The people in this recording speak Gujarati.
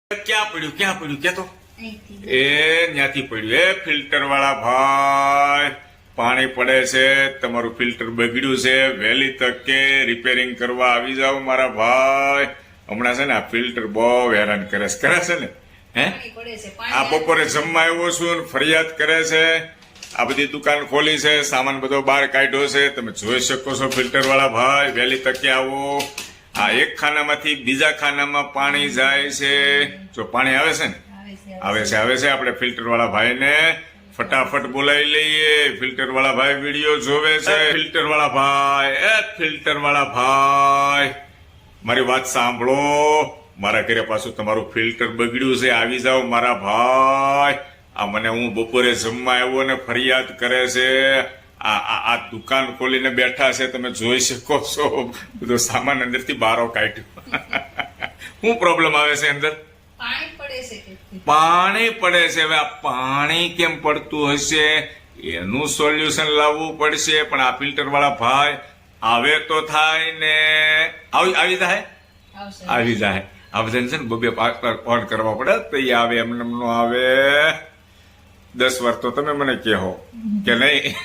ક્યાં પડ્યું કે તો એ ન્યાથી પડ્યું. એ ફિલ્ટર વાળા ભાઈ, પાણી પડે છે, તમારું ફિલ્ટર બગડ્યું છે, વહેલી તકે રિપેરિંગ કરવા આવી જાવ મારા ભાઈ. હમણાં છે ને આ ફિલ્ટર બહુ હેરાન કરે છે ને. હે આ બપોરે જમવા આવ્યો છું ને ફરિયાદ કરે છે. આ બધી દુકાન ખોલી છે, સામાન બધો બહાર કાઢ્યો છે, તમે જોઈ શકો છો. ફિલ્ટર વાળા ભાઈ વહેલી તકે આવો. આ એક ખાનામાંથી બીજા ખાનામાં પાણી જાય છે. જો પાણી આવે છે ને, આવે છે આપણે ફિલ્ટર વાળા ભાઈને ફટાફટ બોલાવી લઈએ. ફિલ્ટર વાળા ભાઈ વિડીયો જોવે છે. ફિલ્ટર વાળા ભાઈ મારી વાત સાંભળો. મારા ઘરે પાછું તમારું ફિલ્ટર બગડ્યું છે, આવી જાવ મારા ભાઈ. આ મને હું બપોરે જમવા આવ્યો ને ફરિયાદ કરે છે. આ દુકાન ખોલીને બેઠા છે, તમે જોઈ શકો છો. બધો સામાન અંદરથી બારો કાઢ્યો. શું પ્રોબ્લેમ આવે છે અંદર? પાણી પડે છે. હવે આ પાણી કેમ પડતું હશે એનું સોલ્યુશન લાવવું પડશે. પણ આ ફિલ્ટર વાળા ભાઈ આવે તો થાય ને. આવી જાય. આ બધાને છે ને બબે ઓન કરવા પડે તો એ આવે. એમને નો આવે. 10 વાર તો તમે મને કહો કે નહીં.